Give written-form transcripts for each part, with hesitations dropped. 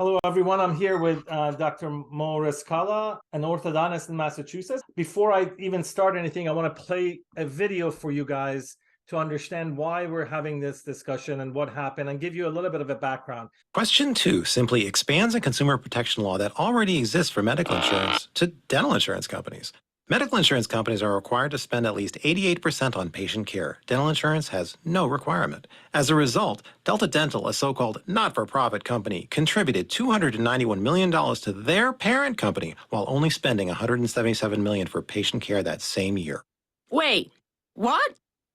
Hello, everyone. I'm here with Dr. Mouhab Rizkallah, an orthodontist in Massachusetts. Before I even start anything, I want to play a video for you guys to understand why we're having this discussion and what happened and give you a little bit of a background. Question 2 simply expands a consumer protection law that already exists for medical insurance to dental insurance companies. Medical insurance companies are required to spend at least 88% on patient care. Dental insurance has no requirement. As a result, Delta Dental, a so-called not-for-profit company, contributed $291 million to their parent company while only spending $177 million for patient care that same year. Wait, what?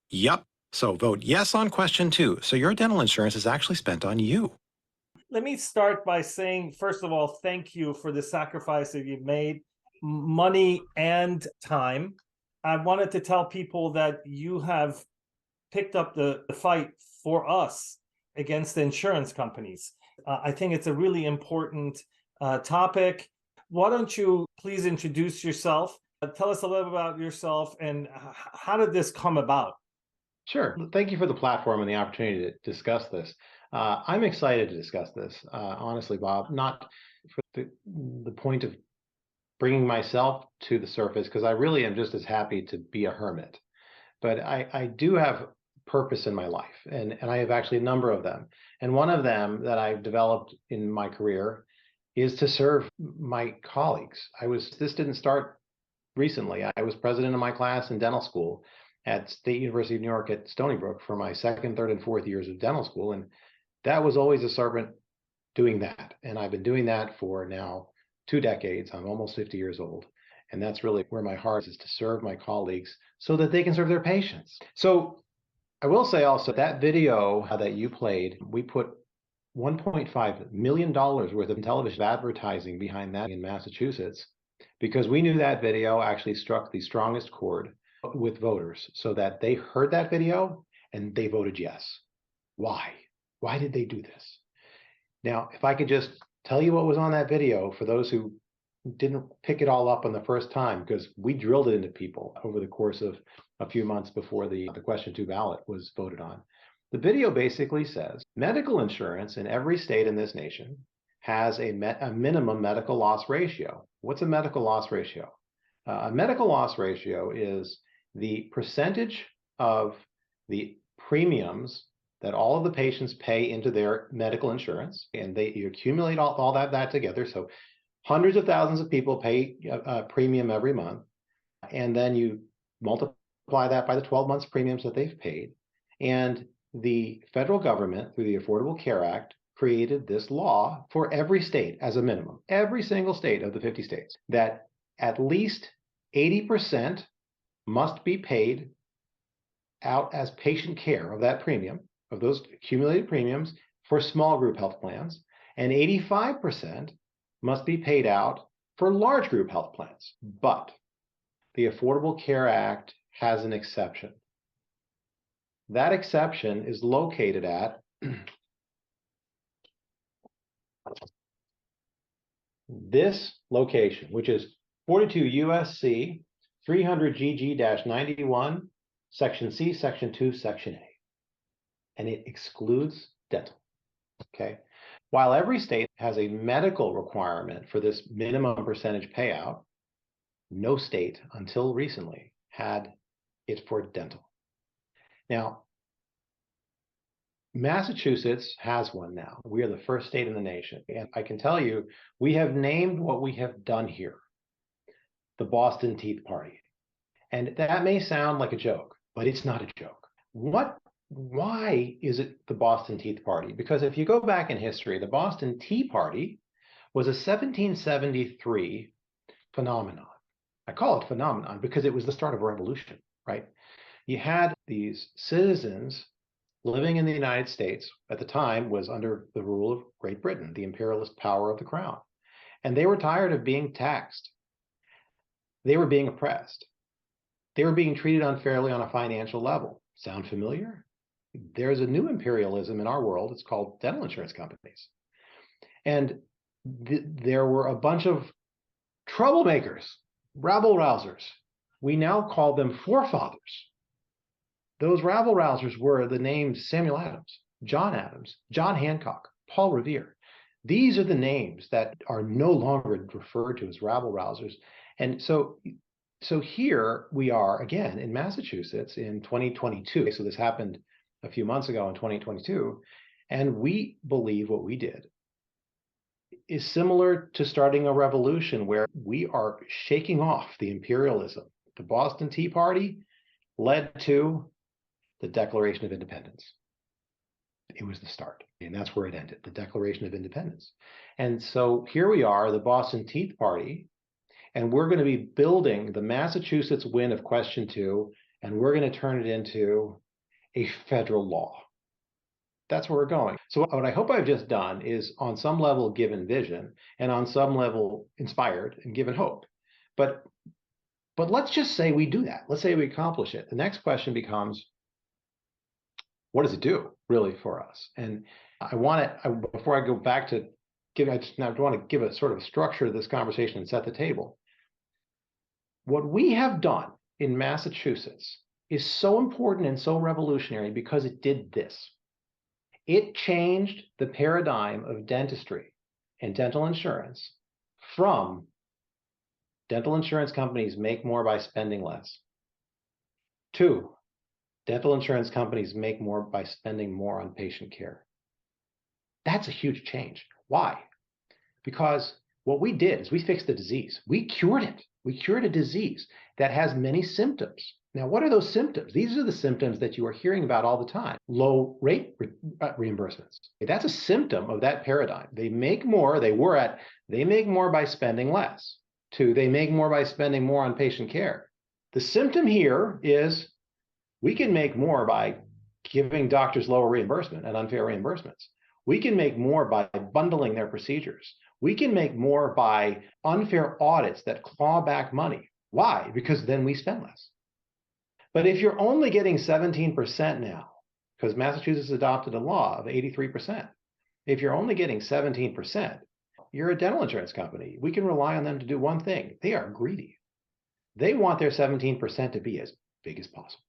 Yup. So vote yes on question 2, so your dental insurance is actually spent on you. Let me start by saying, first of all, thank you for the sacrifice that you've made, money and time. I wanted to tell people that you have picked up the fight for us against the insurance companies. I think it's a really important topic. Why don't you please introduce yourself? Tell us a little bit about yourself and how did this come about? Sure. Thank you for the platform and the opportunity to discuss this. I'm excited to discuss this, honestly, Bob, not for the point of bringing myself to the surface, because I really am just as happy to be a hermit. But I do have purpose in my life, and I have actually a number of them. And one of them that I've developed in my career is to serve my colleagues. This didn't start recently. I was president of my class in dental school at State University of New York at Stony Brook for my second, third, and fourth years of dental school. And that was always a servant doing that. And I've been doing that for now 2 decades. I'm almost 50 years old. And that's really where my heart is, to serve my colleagues so that they can serve their patients. So I will say also that video that you played, we put $1.5 million worth of television advertising behind that in Massachusetts, because we knew that video actually struck the strongest chord with voters, so that they heard that video and they voted yes. Why? Why did they do this? Now, if I could just tell you what was on that video for those who didn't pick it all up on the first time, because we drilled it into people over the course of a few months before the question 2 ballot was voted on. The video basically says medical insurance in every state in this nation has a minimum medical loss ratio. What's a medical loss ratio? A medical loss ratio is the percentage of the premiums that all of the patients pay into their medical insurance, and you accumulate all that together. So hundreds of thousands of people pay a premium every month, and then you multiply that by the 12 months premiums that they've paid. And the federal government, through the Affordable Care Act, created this law for every state as a minimum, every single state of the 50 states, that at least 80% must be paid out as patient care of that premium, of those accumulated premiums, for small group health plans, and 85% must be paid out for large group health plans. But the Affordable Care Act has an exception. That exception is located at this location, which is 42 USC 300 GG-91, Section C, Section 2, Section A. And it excludes dental. Okay. While every state has a medical requirement for this minimum percentage payout, no state until recently had it for dental. Now, Massachusetts has one now. We are the first state in the nation. And I can tell you, we have named what we have done here the Boston Teeth Party. And that may sound like a joke, but it's not a joke. Why is it the Boston Teeth Party? Because if you go back in history, the Boston Tea Party was a 1773 phenomenon. I call it phenomenon because it was the start of a revolution, right? You had these citizens living in the United States, at the time was under the rule of Great Britain, the imperialist power of the crown. And they were tired of being taxed. They were being oppressed. They were being treated unfairly on a financial level. Sound familiar? There's a new imperialism in our world. It's called dental insurance companies. And there were a bunch of troublemakers, rabble-rousers. We now call them forefathers. Those rabble-rousers were the names Samuel Adams, John Hancock, Paul Revere. These are the names that are no longer referred to as rabble rousers. And so here we are again in Massachusetts in 2022. So this happened a few months ago in 2022. And we believe what we did is similar to starting a revolution where we are shaking off the imperialism. The Boston Tea Party led to the Declaration of Independence. It was the start, and that's where it ended, the Declaration of Independence. And so here we are, the Boston Tea Party, and we're going to be building the Massachusetts win of Question 2, and we're going to turn it into a federal law. That's where we're going. So what I hope I've just done is on some level given vision and on some level inspired and given hope. But let's just say we do that. Let's say we accomplish it. The next question becomes, what does it do really for us? And I want to, before I go back to I want to give a sort of structure to this conversation and set the table. What we have done in Massachusetts is so important and so revolutionary because it did this. It changed the paradigm of dentistry and dental insurance from dental insurance companies make more by spending less to dental insurance companies make more by spending more on patient care. That's a huge change. Why? Because what we did is we fixed the disease. We cured it. We cured a disease that has many symptoms. Now, what are those symptoms? These are the symptoms that you are hearing about all the time. Low rate reimbursements. That's a symptom of that paradigm. They make more, they make more by spending less. To they make more by spending more on patient care. The symptom here is we can make more by giving doctors lower reimbursement and unfair reimbursements. We can make more by bundling their procedures. We can make more by unfair audits that claw back money. Why? Because then we spend less. But if you're only getting 17% now, because Massachusetts adopted a law of 83%, if you're only getting 17%, you're a dental insurance company. We can rely on them to do one thing. They are greedy. They want their 17% to be as big as possible.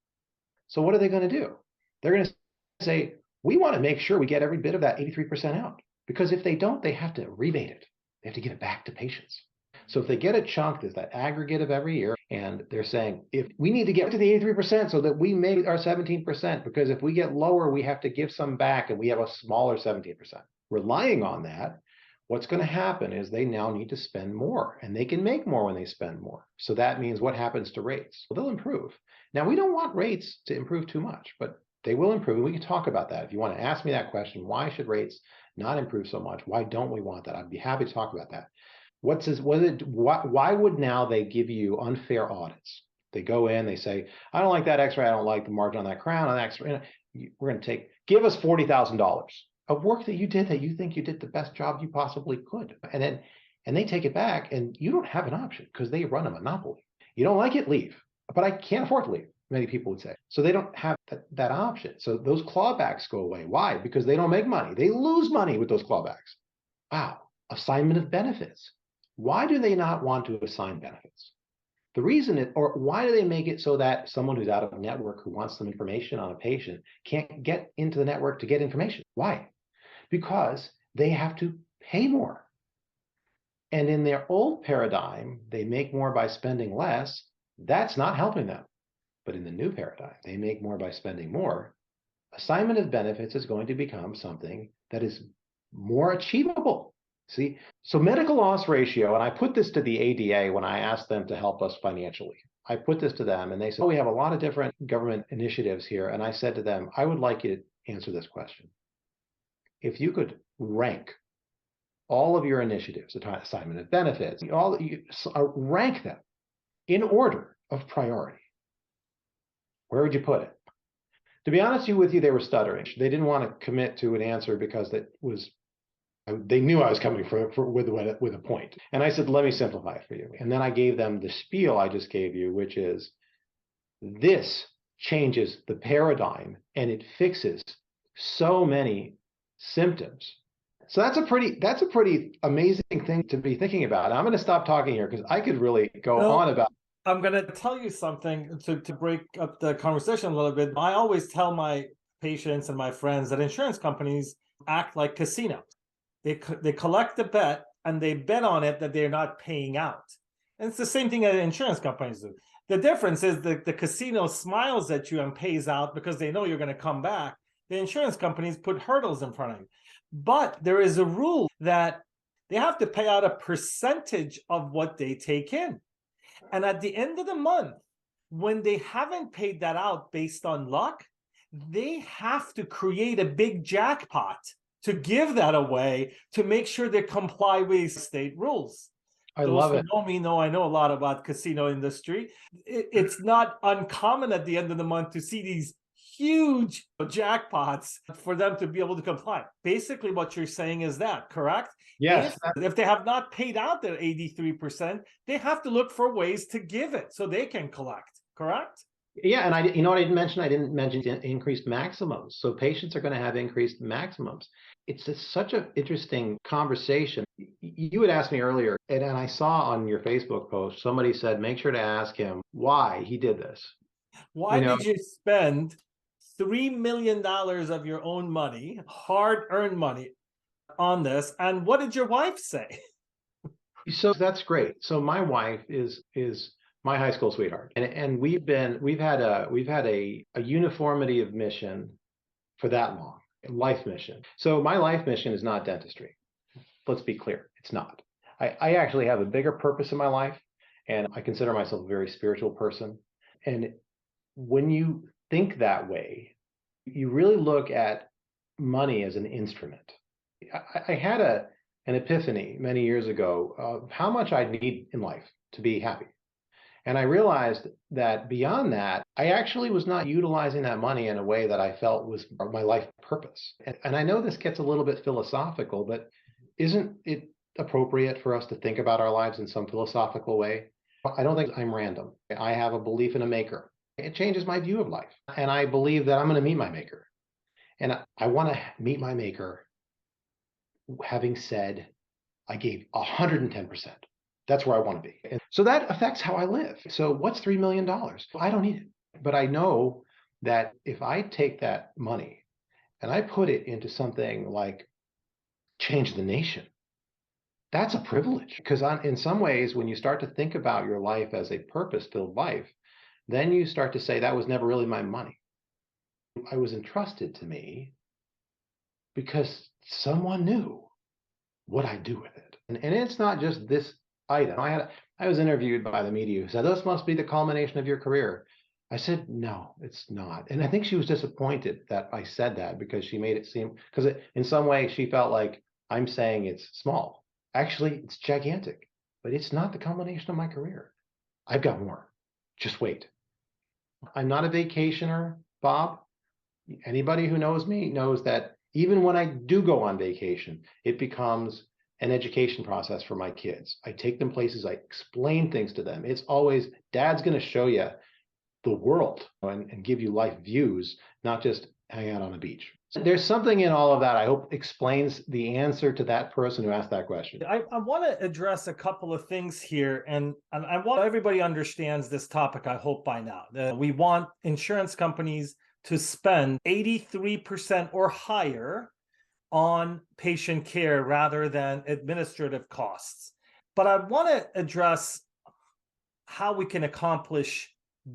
So what are they going to do? They're going to say, we want to make sure we get every bit of that 83% out. Because if they don't, they have to rebate it. They have to give it back to patients. So if they get a chunk, there's that aggregate of every year, and they're saying, if we need to get to the 83% so that we make our 17%, because if we get lower, we have to give some back and we have a smaller 17%. Relying on that, what's going to happen is they now need to spend more, and they can make more when they spend more. So that means what happens to rates? Well, they'll improve. Now, we don't want rates to improve too much, but they will improve. We can talk about that. If you want to ask me that question, why should rates not improve so much? Why don't we want that? I'd be happy to talk about that. Why would now they give you unfair audits? They go in, they say, I don't like that x-ray, I don't like the margin on that crown, on that x-ray. We're going to give us $40,000 of work that you did that you think you did the best job you possibly could. And they take it back, and you don't have an option because they run a monopoly. You don't like it, leave. But I can't afford to leave, many people would say. So they don't have that option. So those clawbacks go away. Why? Because they don't make money. They lose money with those clawbacks. Wow. Assignment of benefits. Why do they not want to assign benefits? The reason or why do they make it so that someone who's out of network who wants some information on a patient can't get into the network to get information? Why? Because they have to pay more. And in their old paradigm, they make more by spending less. That's not helping them. But in the new paradigm, they make more by spending more. Assignment of benefits is going to become something that is more achievable. See, so medical loss ratio, and I put this to the ADA when I asked them to help us financially. I put this to them, and they said, oh, we have a lot of different government initiatives here. And I said to them, I would like you to answer this question. If you could rank all of your initiatives, assignment of benefits, rank them in order of priority, where would you put it? To be honest with you, they were stuttering. They didn't want to commit to an answer because they knew I was coming with a point. And I said, let me simplify it for you. And then I gave them the spiel I just gave you, which is this changes the paradigm and it fixes so many symptoms. So that's a pretty amazing thing to be thinking about. I'm going to stop talking here because I could really go on about. I'm going to tell you something to break up the conversation a little bit. I always tell my patients and my friends that insurance companies act like casinos. They collect the bet and they bet on it that they're not paying out. And it's the same thing that insurance companies do. The difference is that the casino smiles at you and pays out because they know you're going to come back. The insurance companies put hurdles in front of you. But there is a rule that they have to pay out a percentage of what they take in. And at the end of the month, when they haven't paid that out based on luck, they have to create a big jackpot to give that away to make sure they comply with state rules. I Those love who it. know me know I know a lot about casino industry. It's not uncommon at the end of the month to see these huge jackpots for them to be able to comply. Basically, what you're saying is that, correct? Yes. If they have not paid out their 83%, they have to look for ways to give it so they can collect, correct? Yeah, and you know what I didn't mention? I didn't mention increased maximums. So patients are going to have increased maximums. It's such an interesting conversation. You had asked me earlier, and I saw on your Facebook post, somebody said, make sure to ask him why he did this. Why did you spend $3 million of your own money, hard-earned money, on this? And what did your wife say? So that's great. So my wife is my high school sweetheart, and we've had a uniformity of mission for that long, life mission. So my life mission is not dentistry. Let's be clear, it's not. I actually have a bigger purpose in my life, and I consider myself a very spiritual person. And when you think that way, you really look at money as an instrument. I had an epiphany many years ago of how much I need in life to be happy. And I realized that beyond that, I actually was not utilizing that money in a way that I felt was my life purpose. And I know this gets a little bit philosophical, but isn't it appropriate for us to think about our lives in some philosophical way? I don't think I'm random. I have a belief in a maker. It changes my view of life. And I believe that I'm going to meet my maker. And I want to meet my maker having said, I gave 110%. That's where I want to be. And so that affects how I live. So what's $3 million? I don't need it. But I know that if I take that money and I put it into something like change the nation, that's a privilege. Because in some ways, when you start to think about your life as a purpose-filled life, then you start to say, that was never really my money. I was entrusted to me because someone knew what I'd do with it. And it's not just this item. I was interviewed by the media who said, this must be the culmination of your career. I said, no, it's not. And I think she was disappointed that I said that because she made it seem, because in some way she felt like I'm saying it's small. Actually, it's gigantic, but it's not the culmination of my career. I've got more. Just wait. I'm not a vacationer, Bob. Anybody who knows me knows that even when I do go on vacation, it becomes an education process for my kids. I take them places, I explain things to them. It's always, Dad's going to show you the world and give you life views, not just hang out on a beach. There's something in all of that, I hope, explains the answer to that person who asked that question. I want to address a couple of things here, and I want everybody understands this topic, I hope by now. We want insurance companies to spend 83% or higher on patient care rather than administrative costs. But I want to address how we can accomplish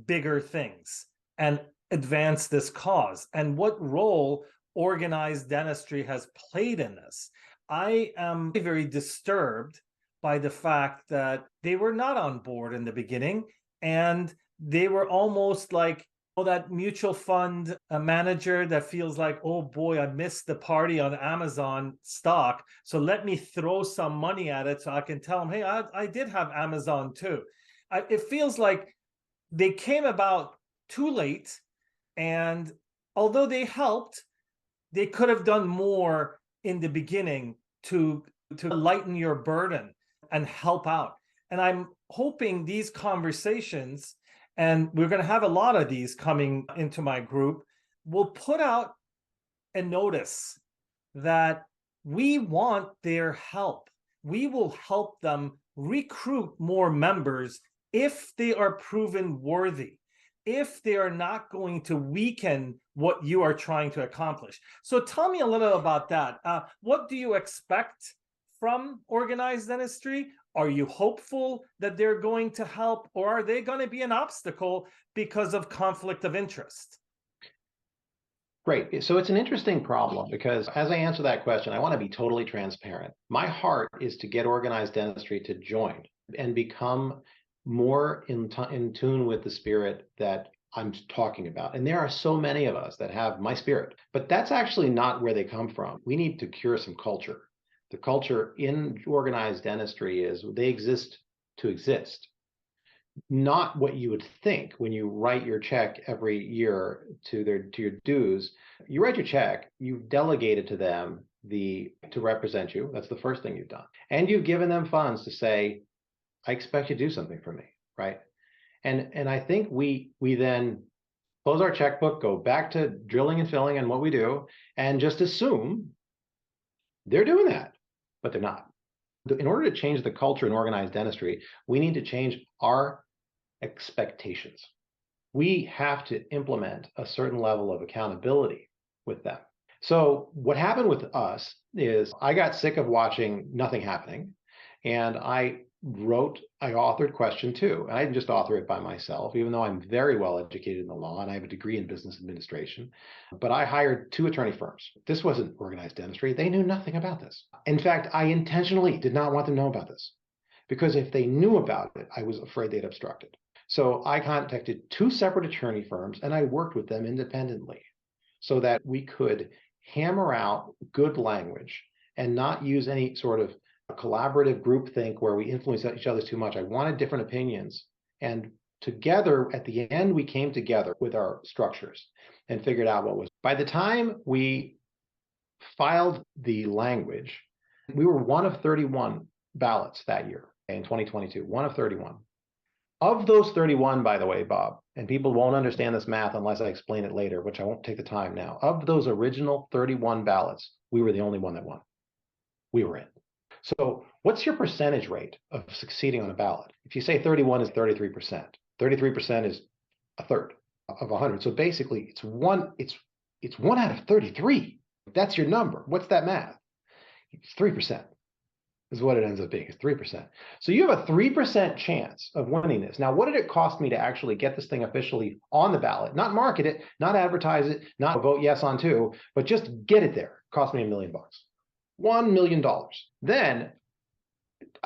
bigger things and advance this cause and what role organized dentistry has played in this. I am very disturbed by the fact that they were not on board in the beginning, and they were almost like that mutual fund manager that feels like, oh boy, I missed the party on Amazon stock, so let me throw some money at it so I can tell them, hey, I did have Amazon too. It feels like they came about too late, and although they helped, they could have done more in the beginning to lighten your burden and help out. And I'm hoping these conversations, and we're going to have a lot of these coming into my group, will put out a notice that we want their help. We will help them recruit more members if they are proven worthy. if they are not going to weaken what you are trying to accomplish. So tell me a little about that. What do you expect from organized dentistry? Are you hopeful that they're going to help, or are they going to be an obstacle because of conflict of interest? Great. So it's an interesting problem because as I answer that question, I want to be totally transparent. My heart is to get organized dentistry to join and become more in tune with the spirit that I'm talking about. And there are so many of us that have my spirit, but that's actually not where they come from. We need to cure some culture. The culture in organized dentistry is they exist to exist, not what you would think when you write your check every year to your dues. You write your check, you've delegated to them to represent you. That's the first thing you've done. And you've given them funds to say, I expect you to do something for me, right? And I think we then close our checkbook, go back to drilling and filling and what we do, and just assume they're doing that, but they're not. In order to change the culture in organized dentistry, we need to change our expectations. We have to implement a certain level of accountability with them. So what happened with us is I got sick of watching nothing happening, and I authored question 2. And I didn't just author it by myself, even though I'm very well educated in the law and I have a degree in business administration. But I hired 2 attorney firms. This wasn't organized dentistry. They knew nothing about this. In fact, I intentionally did not want them to know about this, because if they knew about it, I was afraid they'd obstruct it. So I contacted 2 separate attorney firms and I worked with them independently so that we could hammer out good language and not use any sort of collaborative groupthink where we influence each other too much. I wanted different opinions. And together, at the end, we came together with our structures and figured out what was. By the time we filed the language, we were one of 31 ballots that year in 2022, one of 31. Of those 31, by the way, Bob, and people won't understand this math unless I explain it later, which I won't take the time now. Of those original 31 ballots, we were the only one that won. We were in. So what's your percentage rate of succeeding on a ballot? If you say 31 is 33%, 33% is a third of 100. So basically it's one out of 33. That's your number. What's that math? It's 3%. Is what it ends up being, is 3%. So you have a 3% chance of winning this. Now, what did it cost me to actually get this thing officially on the ballot? Not market it, not advertise it, not vote yes on 2, but just get it there. It cost me $1 million. $1 million. Then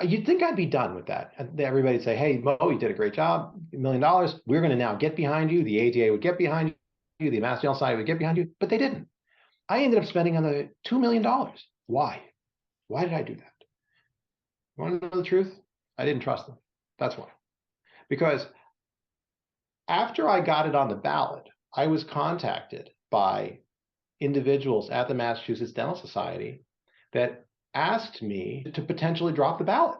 you'd think I'd be done with that. And everybody'd say, hey, Mo, you did a great job, $1 million. We're going to now get behind you. The ADA would get behind you. The Mass General Society would get behind you. But they didn't. I ended up spending another $2 million. Why? Why did I do that? You want to know the truth? I didn't trust them. That's why. Because after I got it on the ballot, I was contacted by individuals at the Massachusetts Dental Society that asked me to potentially drop the ballot.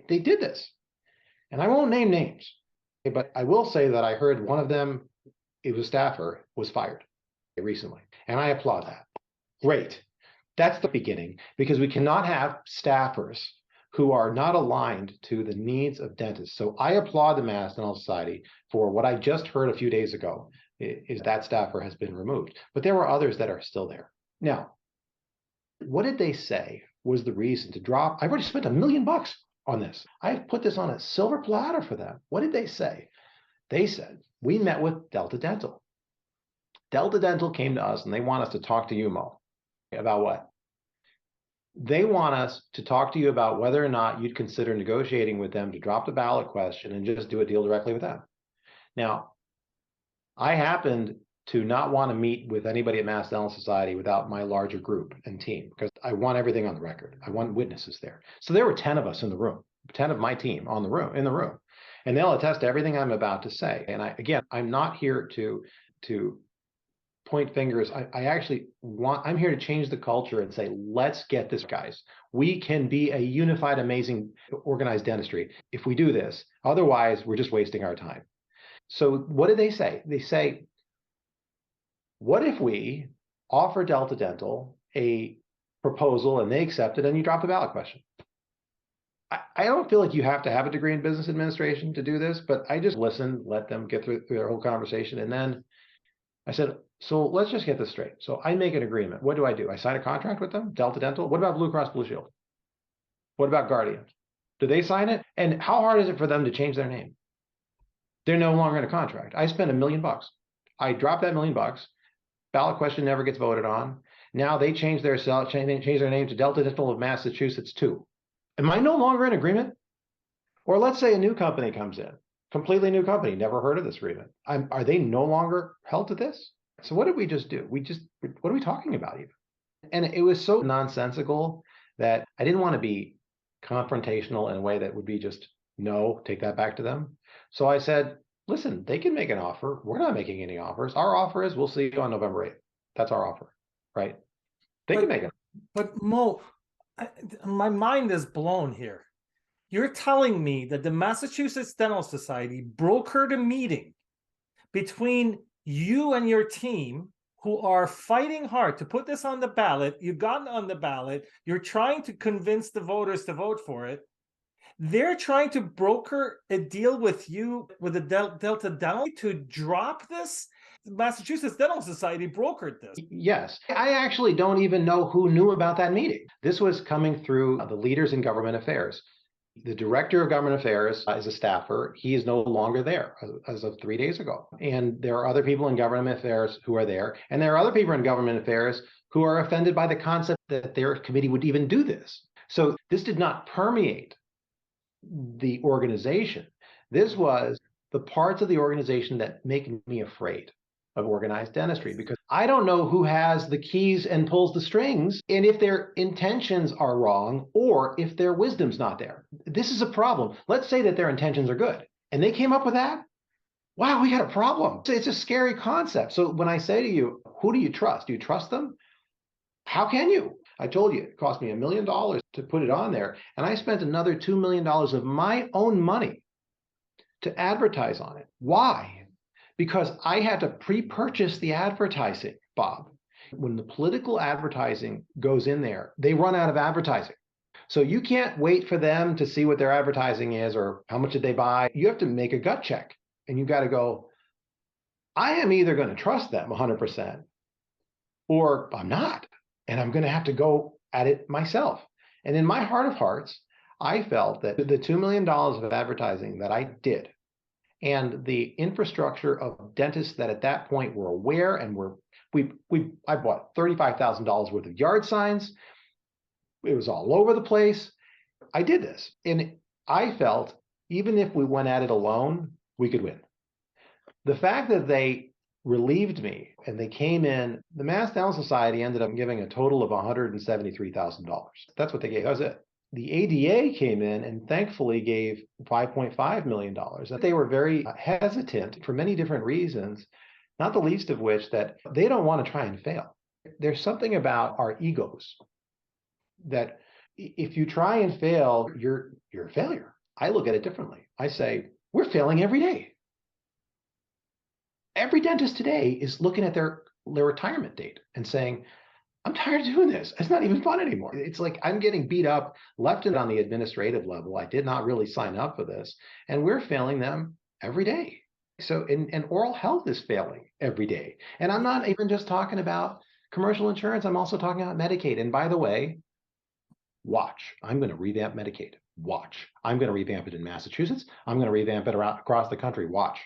They did this. And I won't name names, but I will say that I heard one of them, it was a staffer, was fired recently. And I applaud that. Great. That's the beginning, because we cannot have staffers who are not aligned to the needs of dentists. So I applaud the Mass Dental Society for what I just heard a few days ago, is that staffer has been removed. But there were others that are still there. Now, what did they say was the reason to drop? I've already spent $1 million on this. I've put this on a silver platter for them. What did they say? They said, we met with Delta Dental. Delta Dental came to us and they want us to talk to you, Mo, about what? They want us to talk to you about whether or not you'd consider negotiating with them to drop the ballot question and just do a deal directly with them. Now, I happened to not want to meet with anybody at Mass Dental Society without my larger group and team, because I want everything on the record. I want witnesses there. So there were 10 of us in the room, 10 of my team in the room, and they'll attest to everything I'm about to say. And I'm not here to point fingers. I'm here to change the culture and say, let's get this, guys. We can be a unified, amazing, organized dentistry if we do this. Otherwise, we're just wasting our time. So what did they say? They say, what if we offer Delta Dental a proposal and they accept it and you drop the ballot question? I don't feel like you have to have a degree in business administration to do this, but I just listened, let them get through their whole conversation. And then I said, so let's just get this straight. So I make an agreement. What do? I sign a contract with them, Delta Dental. What about Blue Cross Blue Shield? What about Guardian? Do they sign it? And how hard is it for them to change their name? They're no longer in a contract. I spent $1 million. I dropped that $1 million. Ballot question never gets voted on. Now they change their name to Delta Dental of Massachusetts too. Am I no longer in agreement? Or let's say a new company comes in, completely new company, never heard of this agreement. Are they no longer held to this? So what did we just do? What are we talking about even? And it was so nonsensical that I didn't want to be confrontational in a way that would be just, no, take that back to them. So I said, listen, they can make an offer. We're not making any offers. Our offer is we'll see you on November 8th. That's our offer, right? They can make it. But Mo, my mind is blown here. You're telling me that the Massachusetts Dental Society brokered a meeting between you and your team who are fighting hard to put this on the ballot. You've gotten on the ballot. You're trying to convince the voters to vote for it. They're trying to broker a deal with you, with the Delta Dental, to drop this. Massachusetts Dental Society brokered this. Yes. I actually don't even know who knew about that meeting. This was coming through the leaders in government affairs. The director of government affairs is a staffer. He is no longer there as of 3 days ago. And there are other people in government affairs who are there. And there are other people in government affairs who are offended by the concept that their committee would even do this. So this did not permeate the organization. This was the parts of the organization that make me afraid of organized dentistry, because I don't know who has the keys and pulls the strings, and if their intentions are wrong or if their wisdom's not there. This is a problem. Let's say that their intentions are good and they came up with that. Wow, we got a problem. It's a scary concept. So when I say to you, who do you trust? Do you trust them? How can you? I told you it cost me $1 million to put it on there, and I spent another $2 million of my own money to advertise on it. Why? Because I had to pre-purchase the advertising, Bob. When the political advertising goes in there, they run out of advertising. So you can't wait for them to see what their advertising is or how much did they buy. You have to make a gut check, and you got to go, I am either going to trust them 100% or I'm not, and I'm going to have to go at it myself. And in my heart of hearts, I felt that the $2 million of advertising that I did, and the infrastructure of dentists that at that point were aware and I bought $35,000 worth of yard signs. It was all over the place. I did this, and I felt even if we went at it alone, we could win. The fact that they relieved me and they came in, the Mass Dental Society ended up giving a total of $173,000. That's what they gave. That was it. The ADA came in and thankfully gave $5.5 million. They were very hesitant for many different reasons, not the least of which that they don't want to try and fail. There's something about our egos that if you try and fail, you're a failure. I look at it differently. I say, we're failing every day. Every dentist today is looking at their retirement date and saying, I'm tired of doing this. It's not even fun anymore. It's like I'm getting beat up left and on the administrative level. I did not really sign up for this. And we're failing them every day. So, and oral health is failing every day. And I'm not even just talking about commercial insurance. I'm also talking about Medicaid. And by the way, watch. I'm going to revamp Medicaid. Watch. I'm going to revamp it in Massachusetts. I'm going to revamp it across the country. Watch.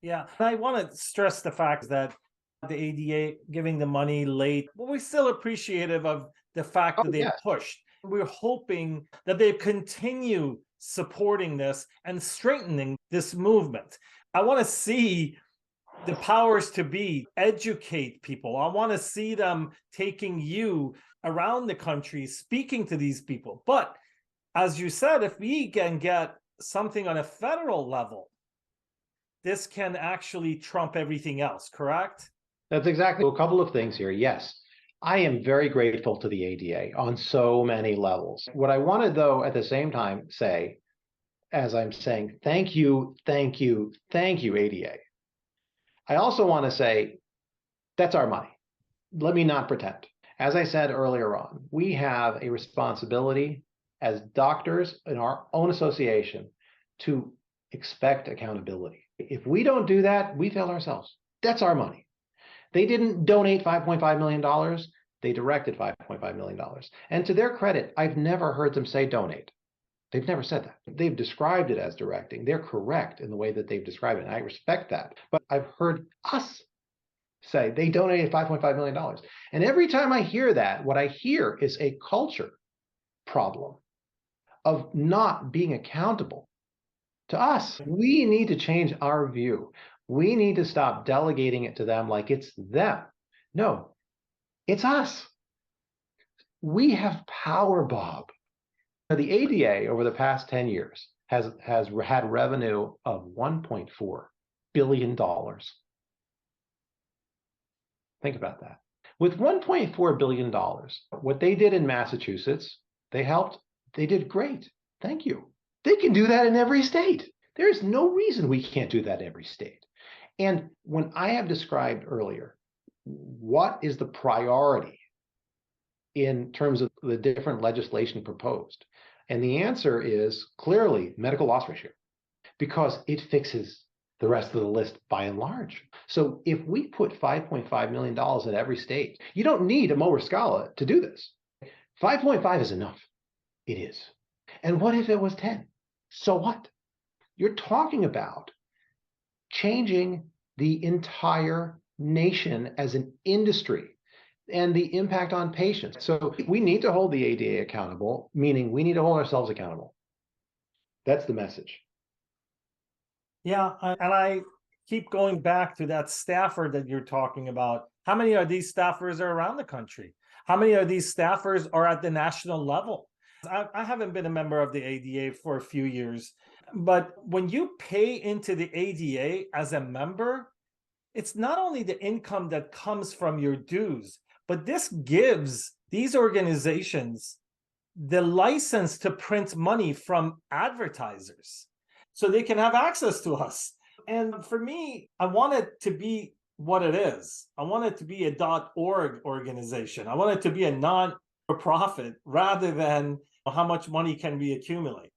Yeah. I want to stress the fact that the ADA giving the money late, but we're still appreciative of the fact that they pushed. We're hoping that they continue supporting this and strengthening this movement. I want to see the powers to be educate people. I want to see them taking you around the country, speaking to these people. But as you said, if we can get something on a federal level, this can actually trump everything else, correct? That's exactly a couple of things here. Yes, I am very grateful to the ADA on so many levels. What I want to, though, at the same time say, as I'm saying, thank you, thank you, thank you, ADA. I also want to say, that's our money. Let me not pretend. As I said earlier on, we have a responsibility as doctors in our own association to expect accountability. If we don't do that, we fail ourselves. That's our money. They didn't donate $5.5 million. They directed $5.5 million. And to their credit, I've never heard them say donate. They've never said that. They've described it as directing. They're correct in the way that they've described it, and I respect that. But I've heard us say they donated $5.5 million. And every time I hear that, what I hear is a culture problem of not being accountable to us. We need to change our view. We need to stop delegating it to them like it's them. No, it's us. We have power, Bob. The ADA over the past 10 years has had revenue of $1.4 billion. Think about that. With $1.4 billion, what they did in Massachusetts, they did great. Thank you. They can do that in every state. There's no reason we can't do that in every state. And when I have described earlier, what is the priority in terms of the different legislation proposed? And the answer is clearly medical loss ratio, because it fixes the rest of the list by and large. So if we put $5.5 million in every state, you don't need a Mouhab Rizkallah to do this. 5.5 is enough. It is. And what if it was 10? So what? You're talking about changing the entire nation as an industry and the impact on patients. So we need to hold the ADA accountable, meaning we need to hold ourselves accountable. That's the message. Yeah, and I keep going back to that staffer that you're talking about. How many of these staffers are around the country? How many of these staffers are at the national level? I haven't been a member of the ADA for a few years, but when you pay into the ADA as a member, it's not only the income that comes from your dues, but this gives these organizations the license to print money from advertisers so they can have access to us. And for me, I want it to be what it is. I want it to be a .org organization. I want it to be a non-for-profit rather than how much money can we accumulate.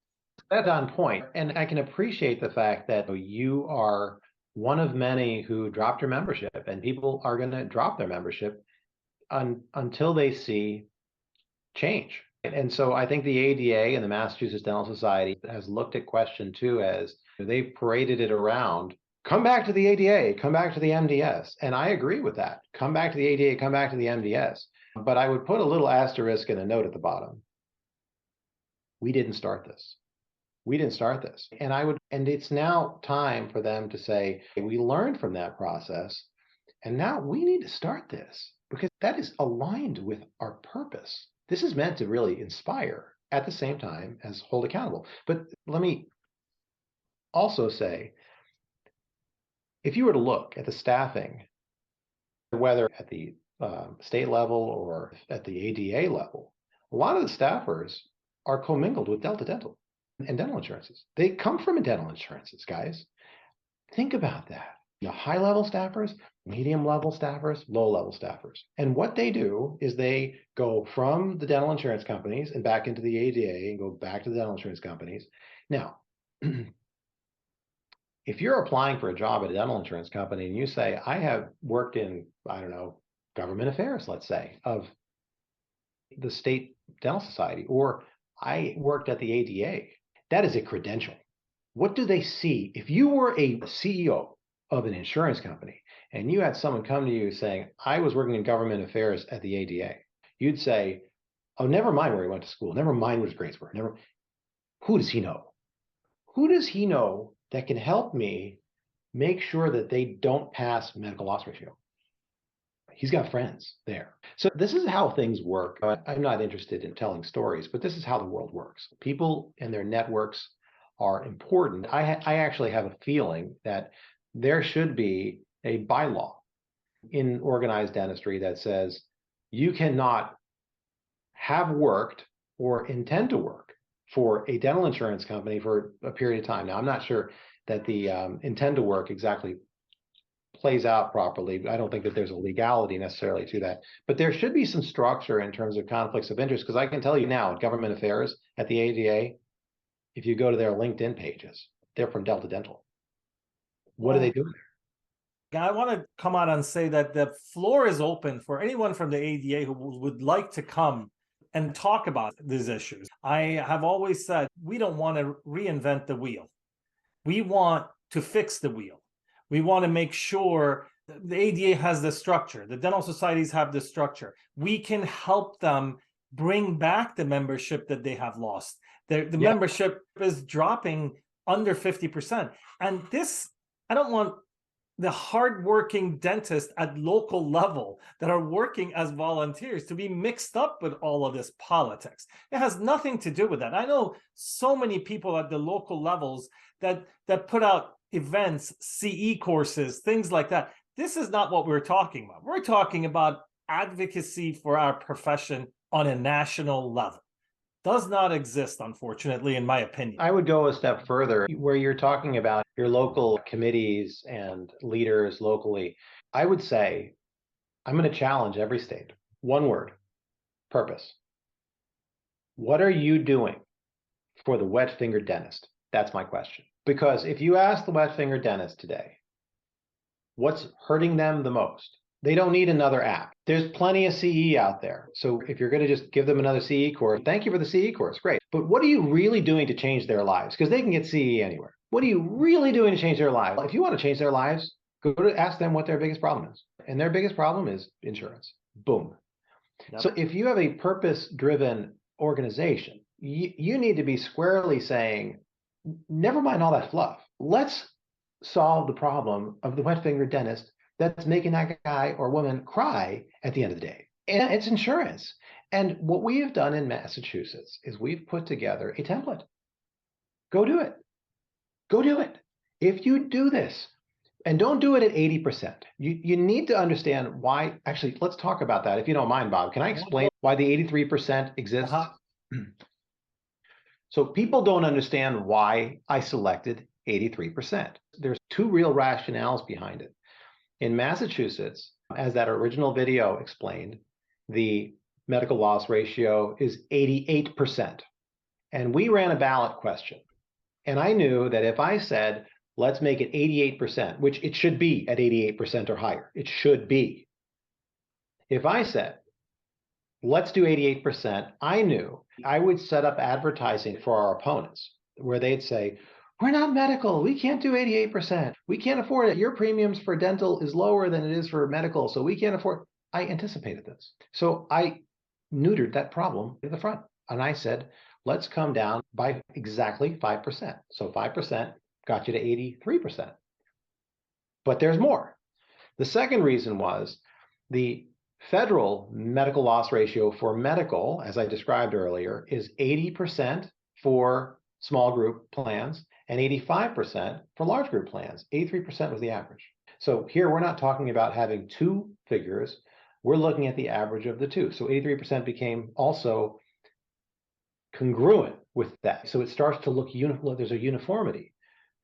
That's on point. And I can appreciate the fact that you are one of many who dropped your membership, and people are going to drop their membership until they see change. And so I think the ADA and the Massachusetts Dental Society has looked at question 2 as they've paraded it around. Come back to the ADA, come back to the MDS. And I agree with that. Come back to the ADA, come back to the MDS. But I would put a little asterisk and a note at the bottom. We didn't start this. We didn't start this. And it's now time for them to say, hey, we learned from that process, and now we need to start this because that is aligned with our purpose. This is meant to really inspire at the same time as hold accountable. But let me also say, if you were to look at the staffing, whether at the state level or at the ADA level, a lot of the staffers are commingled with Delta Dental and dental insurances. They come from dental insurances, guys. Think about that. The high-level staffers, medium-level staffers, low-level staffers. And what they do is they go from the dental insurance companies and back into the ADA and go back to the dental insurance companies. Now, if you're applying for a job at a dental insurance company and you say, I have worked in, I don't know, government affairs, let's say, of the state dental society, or I worked at the ADA, that is a credential. What do they see? If you were a CEO of an insurance company and you had someone come to you saying, I was working in government affairs at the ADA, you'd say, oh, never mind where he went to school. Never mind what his grades were. Who does he know? Who does he know that can help me make sure that they don't pass medical loss ratio? He's got friends there. So this is how things work. I'm not interested in telling stories, but this is how the world works. People and their networks are important. I actually have a feeling that there should be a bylaw in organized dentistry that says you cannot have worked or intend to work for a dental insurance company for a period of time. Now, I'm not sure that the intend to work exactly plays out properly. I don't think that there's a legality necessarily to that, but there should be some structure in terms of conflicts of interest, because I can tell you now, government affairs at the ADA, if you go to their LinkedIn pages, they're from Delta Dental. What are they doing there? I want to come out and say that the floor is open for anyone from the ADA who would like to come and talk about these issues. I have always said we don't want to reinvent the wheel. We want to fix the wheel. We want to make sure the ADA has the structure, the dental societies have the structure. We can help them bring back the membership that they have lost. The membership is dropping under 50%. And this, I don't want the hardworking dentists at local level that are working as volunteers to be mixed up with all of this politics. It has nothing to do with that. I know so many people at the local levels that put out events, CE courses, things like that. This is not what we're talking about. We're talking about advocacy for our profession on a national level. Does not exist, unfortunately, in my opinion. I would go a step further where you're talking about your local committees and leaders locally. I would say, I'm going to challenge every state. One word: purpose. What are you doing for the wet-fingered dentist? That's my question. Because if you ask the wet-fingered dentist today, what's hurting them the most? They don't need another app. There's plenty of CE out there. So if you're going to just give them another CE course, thank you for the CE course, great. But what are you really doing to change their lives? Because they can get CE anywhere. What are you really doing to change their lives? If you want to change their lives, go to ask them what their biggest problem is. And their biggest problem is insurance. Boom. Yep. So if you have a purpose-driven organization, you need to be squarely saying, never mind all that fluff. Let's solve the problem of the wet-fingered dentist that's making that guy or woman cry at the end of the day. And it's insurance. And what we have done in Massachusetts is we've put together a template. Go do it. Go do it. If you do this, and don't do it at 80%, you need to understand why. Actually, let's talk about that. If you don't mind, Bob, can I explain why the 83% exists? So people don't understand why I selected 83%. There's two real rationales behind it. In Massachusetts, as that original video explained, the medical loss ratio is 88%. And we ran a ballot question. And I knew that if I said, let's make it 88%, which it should be at 88% or higher, it should be. If I said, let's do 88%, I knew I would set up advertising for our opponents where they'd say, we're not medical. We can't do 88%. We can't afford it. Your premiums for dental is lower than it is for medical, so we can't afford. I anticipated this. So I neutered that problem in the front. And I said, let's come down by exactly 5%. So 5% got you to 83%. But there's more. The second reason was the federal medical loss ratio for medical, as I described earlier, is 80% for small group plans and 85% for large group plans. 83% was the average. So here we're not talking about having two figures. We're looking at the average of the two. So 83% became also congruent with that. So it starts to look uniform. There's a uniformity.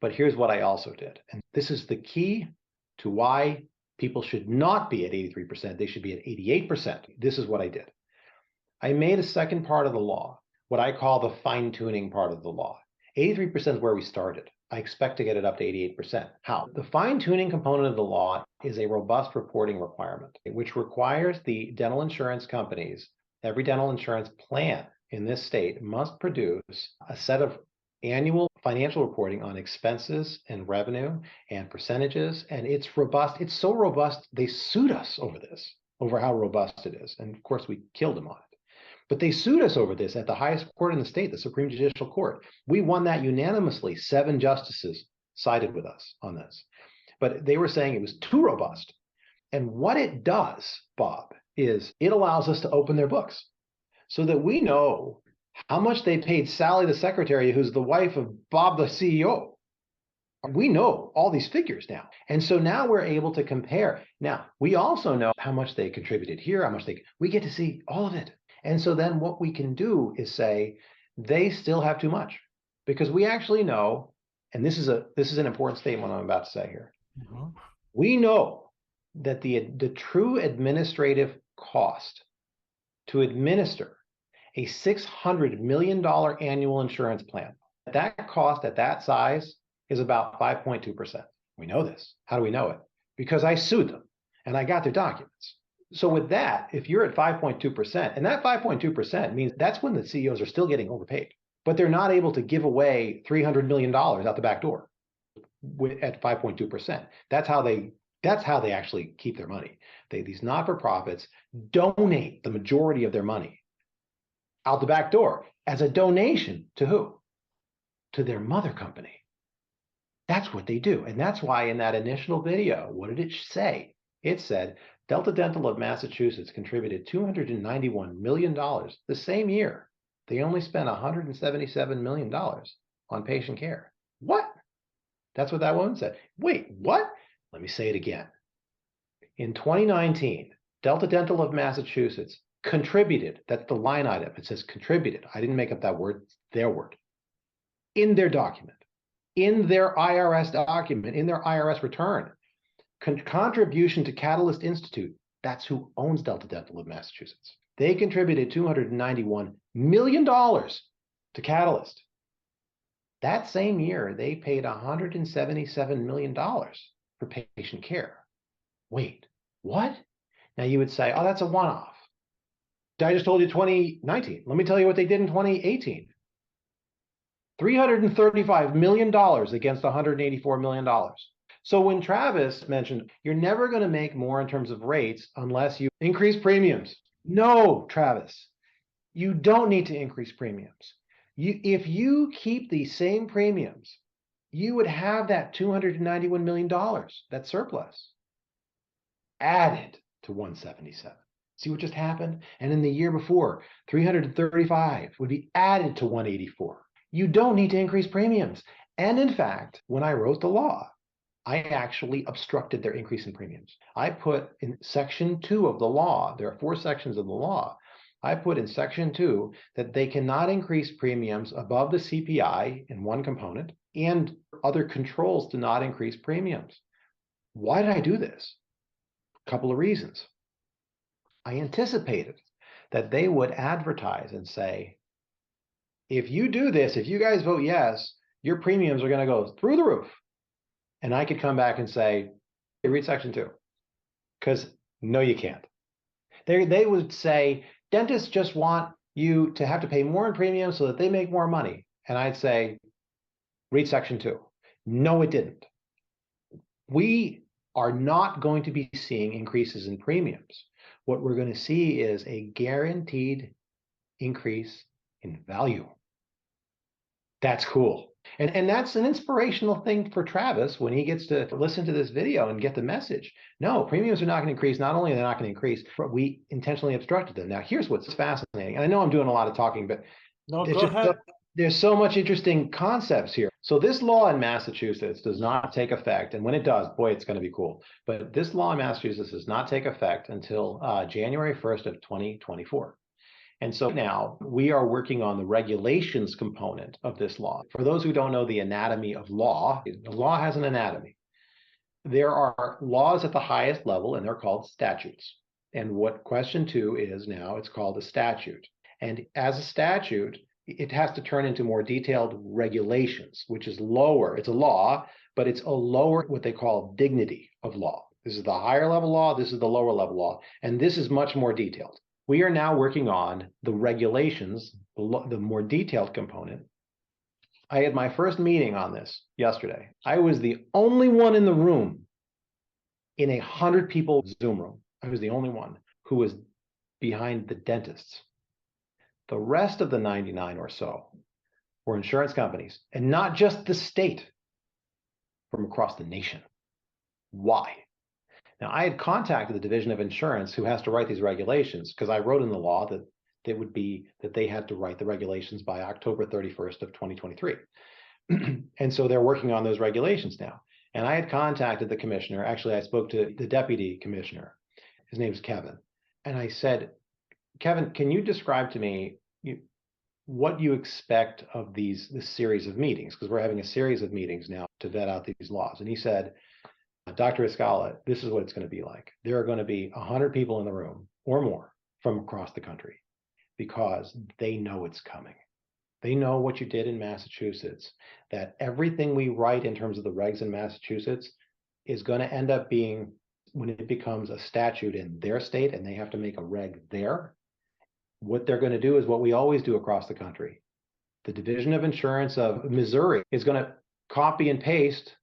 But here's what I also did. And this is the key to why people should not be at 83%. They should be at 88%. This is what I did. I made a second part of the law, what I call the fine-tuning part of the law. 83% is where we started. I expect to get it up to 88%. How? The fine-tuning component of the law is a robust reporting requirement, which requires the dental insurance companies, every dental insurance plan in this state must produce a set of annual financial reporting on expenses and revenue and percentages. And it's robust. It's so robust, they sued us over this, over how robust it is. And of course, we killed them on it. But they sued us over this at the highest court in the state, the Supreme Judicial Court. We won that unanimously. 7 justices sided with us on this. But they were saying it was too robust. And what it does, Bob, is it allows us to open their books so that we know how much they paid Sally, the secretary, who's the wife of Bob, the CEO. We know all these figures now. And so now we're able to compare. Now, we also know how much they contributed here, how much we get to see all of it. And so then what we can do is say, they still have too much, because we actually know, and this is an important statement I'm about to say here. We know that the true administrative cost to administer a $600 million annual insurance plan, that cost at that size is about 5.2%. We know this. How do we know it? Because I sued them and I got their documents. So with that, if you're at 5.2%, and that 5.2% means that's when the CEOs are still getting overpaid, but they're not able to give away $300 million out the back door at 5.2%. That's how they actually keep their money. These not-for-profits donate the majority of their money out the back door as a donation to who? To their mother company. That's what they do. And that's why in that initial video, what did it say? It said, Delta Dental of Massachusetts contributed $291 million the same year. They only spent $177 million on patient care. What? That's what that woman said. Wait, what? Let me say it again. In 2019, Delta Dental of Massachusetts contributed, that's the line item, it says contributed. I didn't make up that word, it's their word. In their document, in their IRS document, in their IRS return, contribution to Catalyst Institute, that's who owns Delta Dental of Massachusetts. They contributed $291 million to Catalyst. That same year, they paid $177 million for patient care. Wait, what? Now you would say, oh, that's a one-off. I just told you 2019. Let me tell you what they did in 2018. $335 million against $184 million. So when Travis mentioned, you're never going to make more in terms of rates unless you increase premiums. No, Travis, you don't need to increase premiums. If you keep the same premiums, you would have that $291 million, that surplus, added to 177. See what just happened? And in the year before, 335 would be added to 184. You don't need to increase premiums. And in fact, when I wrote the law, I actually obstructed their increase in premiums. I put in section 2 of the law, there are 4 sections of the law, I put in section 2 that they cannot increase premiums above the CPI in one component, and other controls to not increase premiums. Why did I do this? A couple of reasons. I anticipated that they would advertise and say, if you do this, if you guys vote yes, your premiums are going to go through the roof. And I could come back and say, hey, read section 2. Because no, you can't. They would say, dentists just want you to have to pay more in premiums so that they make more money. And I'd say, read section 2. No, it didn't. We are not going to be seeing increases in premiums. What we're going to see is a guaranteed increase in value. That's cool. And that's an inspirational thing for Travis when he gets to listen to this video and get the message. No, premiums are not going to increase. Not only are they not going to increase, but we intentionally obstructed them. Now, here's what's fascinating. And I know I'm doing a lot of talking, but no, go ahead. There's so much interesting concepts here. So this law in Massachusetts does not take effect. And when it does, boy, it's going to be cool. But this law in Massachusetts does not take effect until January 1st of 2024. And so now we are working on the regulations component of this law. For those who don't know the anatomy of law, the law has an anatomy. There are laws at the highest level, and they're called statutes. And what question 2 is now, it's called a statute. And as a statute, it has to turn into more detailed regulations, which is lower. It's a law, but it's a lower, what they call dignity of law. This is the higher level law, this is the lower level law, and this is much more detailed. We are now working on the regulations, the more detailed component. I had my first meeting on this yesterday. I was the only one in the room, in 100 people Zoom room. I was the only one who was behind the dentists. The rest of the 99 or so were insurance companies, and not just the state, from across the nation. Why? Now, I had contacted the Division of Insurance who has to write these regulations, because I wrote in the law that they had to write the regulations by October 31st of 2023. And so they're working on those regulations now. And I had contacted the commissioner. Actually, I spoke to the deputy commissioner. His name's Kevin. And I said, Kevin, can you describe to me what you expect of this series of meetings? Because we're having a series of meetings now to vet out these laws. And he said, Dr. Rizkallah, this is what it's going to be like. There are going to be 100 people in the room or more from across the country because they know it's coming. They know what you did in Massachusetts, that everything we write in terms of the regs in Massachusetts is going to end up being, when it becomes a statute in their state and they have to make a reg there, what they're going to do is what we always do across the country. The Division of Insurance of Missouri is going to copy and paste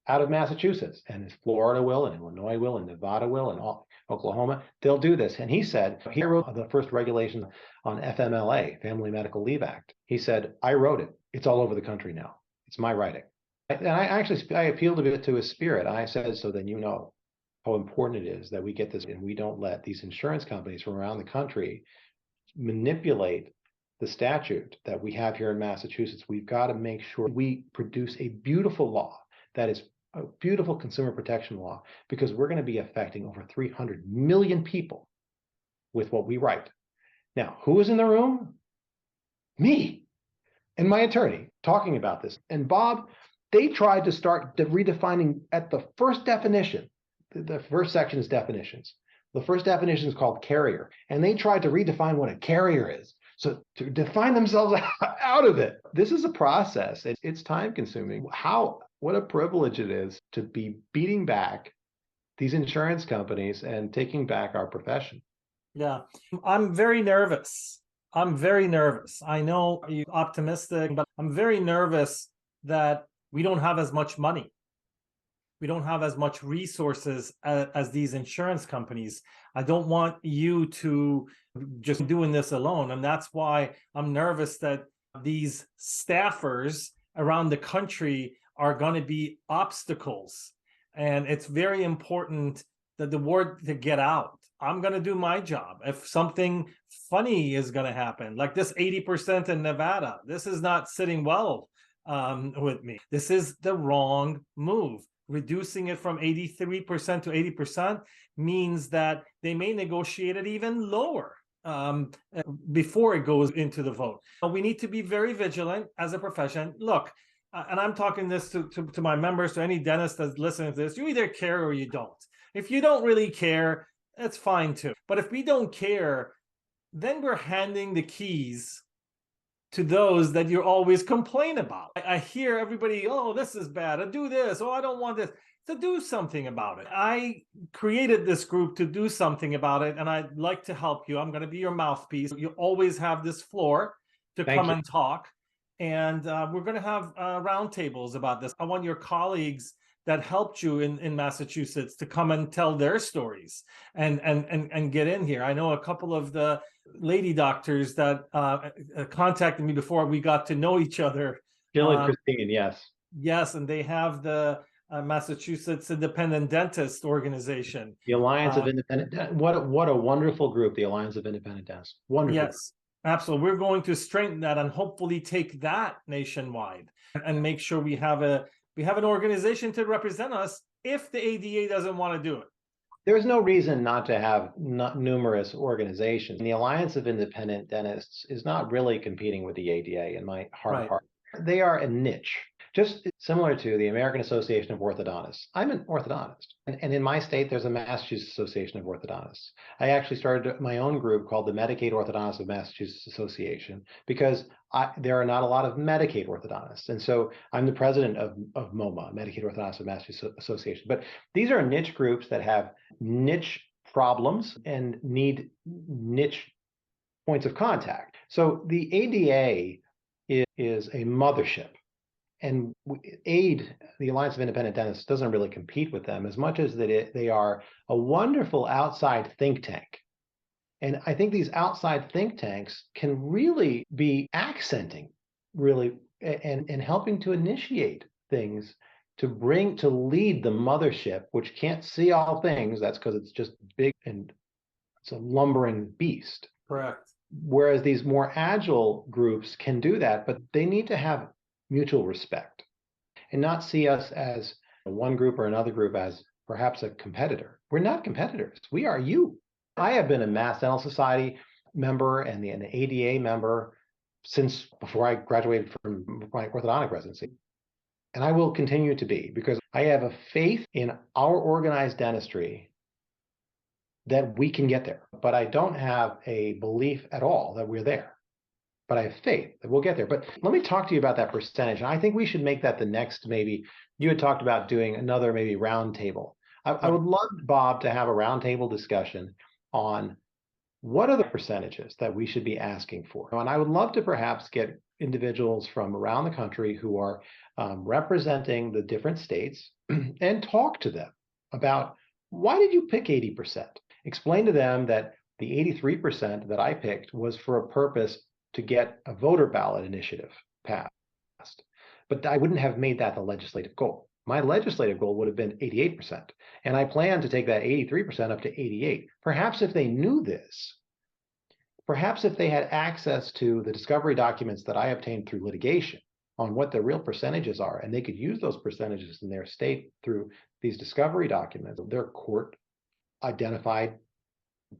out of Massachusetts, and Florida will, and Illinois will, and Nevada will, and Oklahoma. They'll do this. And he said, he wrote the first regulation on FMLA, Family Medical Leave Act. He said, I wrote it. It's all over the country now. It's my writing. And I appealed a bit to his spirit. I said, so then you know how important it is that we get this and we don't let these insurance companies from around the country manipulate the statute that we have here in Massachusetts. We've got to make sure we produce a beautiful law that is a beautiful consumer protection law, because we're going to be affecting over 300 million people with what we write. Now, who is in the room? Me and my attorney talking about this. And Bob, they tried to start redefining at the first definition. The first section is definitions. The first definition is called carrier, and they tried to redefine what a carrier is. So to define themselves out of it, this is a process. It's time consuming. What a privilege it is to be beating back these insurance companies and taking back our profession. Yeah, I'm very nervous. I'm very nervous. I know you're optimistic, but I'm very nervous that we don't have as much money. We don't have as much resources as these insurance companies. I don't want you to just doing this alone. And that's why I'm nervous that these staffers around the country are going to be obstacles. And it's very important that the word to get out. I'm going to do my job. If something funny is going to happen, like this 80% in Nevada, this is not sitting well with me. This is the wrong move. Reducing it from 83% to 80% means that they may negotiate it even lower before it goes into the vote. We need to be very vigilant as a profession. Look, and I'm talking this to my members, to any dentist that's listening to this, you either care or you don't. If you don't really care, that's fine too. But if we don't care, then we're handing the keys to those that you always complain about. I hear everybody, oh, this is bad, I do this, oh, I don't want this. To do something about it. I created this group to do something about it, and I'd like to help you. I'm going to be your mouthpiece. You always have this floor to come and talk, and we're going to have roundtables about this. I want your colleagues that helped you in Massachusetts to come and tell their stories and get in here. I know a couple of the lady doctors that contacted me before we got to know each other. Jill and Christine, yes. Yes, and they have the Massachusetts Independent Dentist Organization. The Alliance of Independent, what a wonderful group, the Alliance of Independent Dentists. Wonderful. Yes, absolutely. We're going to strengthen that and hopefully take that nationwide and make sure we have an organization to represent us if the ADA doesn't want to do it. There's no reason not to have numerous organizations. The Alliance of Independent Dentists is not really competing with the ADA in my heart of hearts. They are a niche, just similar to the American Association of Orthodontists. I'm an orthodontist. And in my state, there's a Massachusetts Association of Orthodontists. I actually started my own group called the Medicaid Orthodontists of Massachusetts Association because there are not a lot of Medicaid orthodontists. And so I'm the president of MoMA, Medicaid Orthodontists of Massachusetts Association. But these are niche groups that have niche problems and need niche points of contact. So the ADA is a mothership. And AID, the Alliance of Independent Dentists, doesn't really compete with them as much as they are a wonderful outside think tank. And I think these outside think tanks can really be accenting, really, and helping to initiate things to lead the mothership, which can't see all things. That's because it's just big and it's a lumbering beast. Correct. Whereas these more agile groups can do that, but they need to have mutual respect and not see us as one group or another group as perhaps a competitor. We're not competitors. We are you. I have been a Mass Dental Society member and an ADA member since before I graduated from my orthodontic residency. And I will continue to be, because I have a faith in our organized dentistry that we can get there, but I don't have a belief at all that we're there. But I have faith that we'll get there. But let me talk to you about that percentage. And I think we should make that the next, maybe you had talked about doing another maybe roundtable. I would love, Bob, to have a roundtable discussion on what are the percentages that we should be asking for. And I would love to perhaps get individuals from around the country who are representing the different states and talk to them about, why did you pick 80%? Explain to them that the 83% that I picked was for a purpose to get a voter ballot initiative passed. But I wouldn't have made that the legislative goal. My legislative goal would have been 88%. And I plan to take that 83% up to 88. Perhaps if they knew this, perhaps if they had access to the discovery documents that I obtained through litigation on what the real percentages are, and they could use those percentages in their state through these discovery documents, their court identified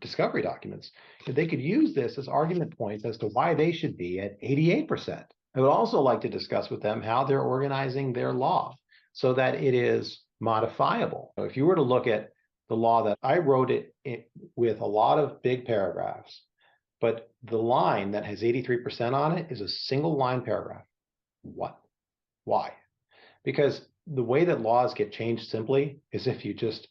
discovery documents, if they could use this as argument points as to why they should be at 88%. I would also like to discuss with them how they're organizing their law so that it is modifiable. If you were to look at the law that I wrote it with a lot of big paragraphs, but the line that has 83% on it is a single line paragraph. What? Why? Because the way that laws get changed simply is if you just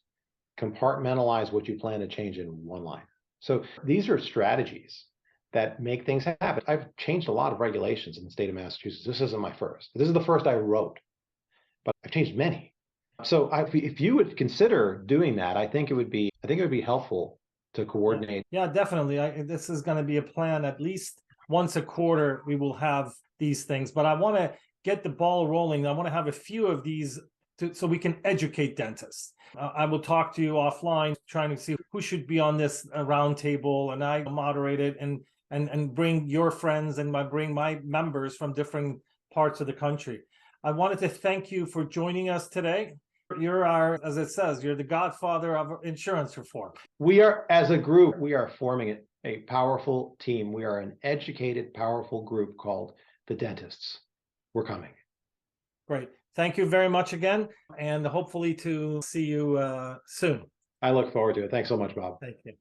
compartmentalize what you plan to change in one line. So these are strategies that make things happen. I've changed a lot of regulations in the state of Massachusetts. This isn't my first. This is the first I wrote, but I've changed many. So if you would consider doing that, I think it would be helpful to coordinate. Yeah, definitely. This is going to be a plan. At least once a quarter, we will have these things. But I want to get the ball rolling. I want to have a few of these so we can educate dentists. I will talk to you offline, trying to see who should be on this roundtable, and I moderate it and bring your friends and bring my members from different parts of the country. I wanted to thank you for joining us today. You're as it says, you're the godfather of insurance reform. We are, as a group, we are forming a powerful team. We are an educated, powerful group called the Dentists. We're coming. Great. Thank you very much again, and hopefully to see you soon. I look forward to it. Thanks so much, Bob. Thank you.